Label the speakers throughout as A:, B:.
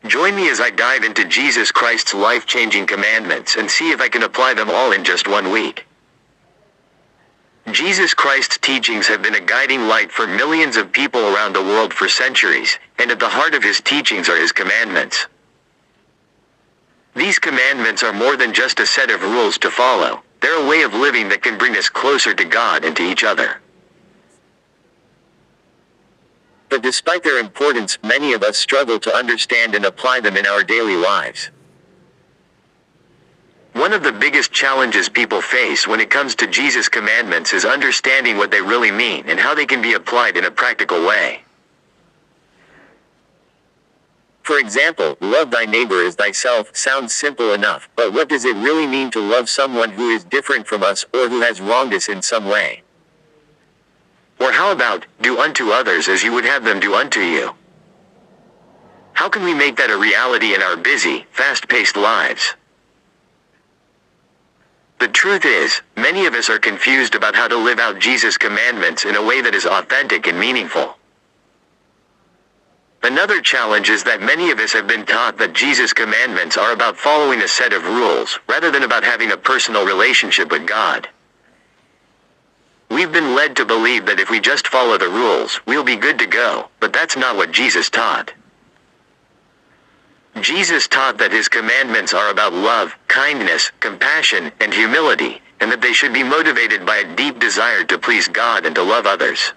A: Join me as I dive into Jesus Christ's life-changing commandments and see if I can apply them all in just 1 week. Jesus Christ's teachings have been a guiding light for millions of people around the world for centuries, and at the heart of his teachings are his commandments. These commandments are more than just a set of rules to follow. They're a way of living that can bring us closer to God and to each other. But despite their importance, many of us struggle to understand and apply them in our daily lives. One of the biggest challenges people face when it comes to Jesus' commandments is understanding what they really mean and how they can be applied in a practical way. For example, love thy neighbor as thyself sounds simple enough, but what does it really mean to love someone who is different from us or who has wronged us in some way? Or how about, do unto others as you would have them do unto you? How can we make that a reality in our busy, fast-paced lives? The truth is, many of us are confused about how to live out Jesus' commandments in a way that is authentic and meaningful. Another challenge is that many of us have been taught that Jesus' commandments are about following a set of rules, rather than about having a personal relationship with God. We've been led to believe that if we just follow the rules, we'll be good to go, but that's not what Jesus taught. Jesus taught that his commandments are about love, kindness, compassion, and humility, and that they should be motivated by a deep desire to please God and to love others.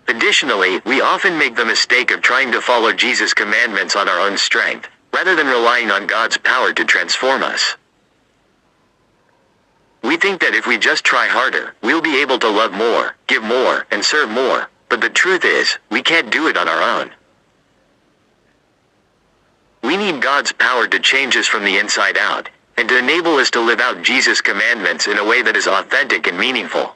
A: Additionally, we often make the mistake of trying to follow Jesus' commandments on our own strength, rather than relying on God's power to transform us. We think that if we just try harder, we'll be able to love more, give more, and serve more, but the truth is, we can't do it on our own. We need God's power to change us from the inside out, and to enable us to live out Jesus' commandments in a way that is authentic and meaningful.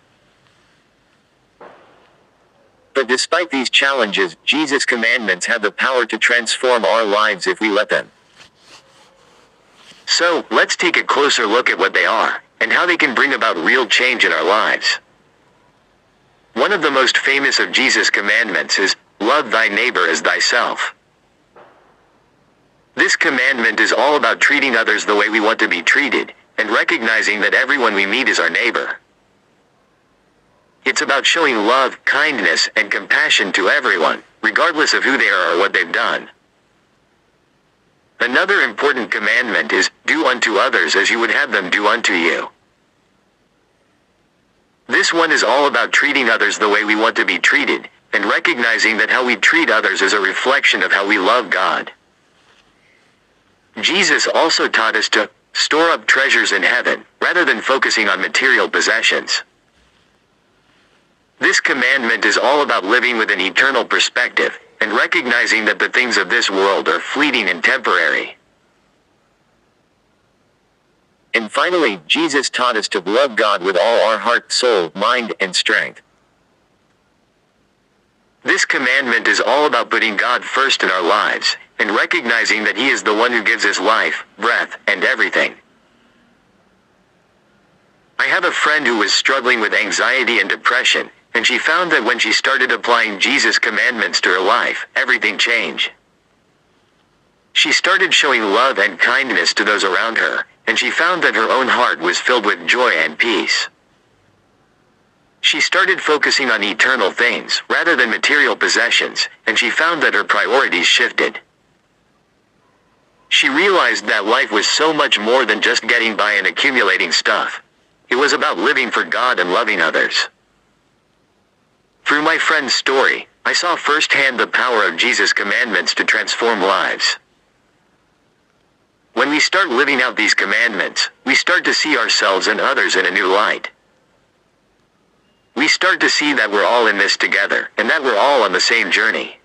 A: But despite these challenges, Jesus' commandments have the power to transform our lives if we let them. So, let's take a closer look at what they are, and how they can bring about real change in our lives. One of the most famous of Jesus' commandments is, love thy neighbor as thyself. This commandment is all about treating others the way we want to be treated, and recognizing that everyone we meet is our neighbor. It's about showing love, kindness, and compassion to everyone, regardless of who they are or what they've done. Another important commandment is, do unto others as you would have them do unto you. This one is all about treating others the way we want to be treated, and recognizing that how we treat others is a reflection of how we love God. Jesus also taught us to store up treasures in heaven, rather than focusing on material possessions. This commandment is all about living with an eternal perspective, and recognizing that the things of this world are fleeting and temporary. And finally, Jesus taught us to love God with all our heart, soul, mind, and strength. This commandment is all about putting God first in our lives, and recognizing that He is the one who gives us life, breath, and everything. I have a friend who was struggling with anxiety and depression, and she found that when she started applying Jesus' commandments to her life, everything changed. She started showing love and kindness to those around her, and she found that her own heart was filled with joy and peace. She started focusing on eternal things, rather than material possessions, and she found that her priorities shifted. She realized that life was so much more than just getting by and accumulating stuff. It was about living for God and loving others. Through my friend's story, I saw firsthand the power of Jesus' commandments to transform lives. When we start living out these commandments, we start to see ourselves and others in a new light. We start to see that we're all in this together, and that we're all on the same journey.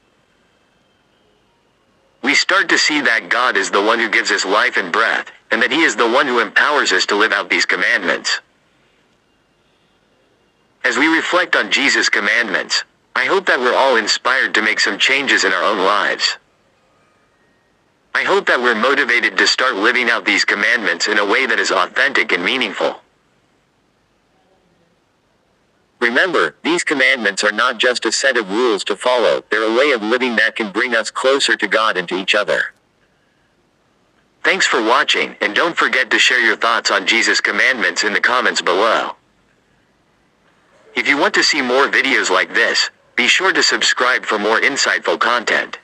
A: We start to see that God is the one who gives us life and breath, and that He is the one who empowers us to live out these commandments. As we reflect on Jesus' commandments, I hope that we're all inspired to make some changes in our own lives. I hope that we're motivated to start living out these commandments in a way that is authentic and meaningful. Remember, these commandments are not just a set of rules to follow, they're a way of living that can bring us closer to God and to each other. Thanks for watching, and don't forget to share your thoughts on Jesus' commandments in the comments below. If you want to see more videos like this, be sure to subscribe for more insightful content.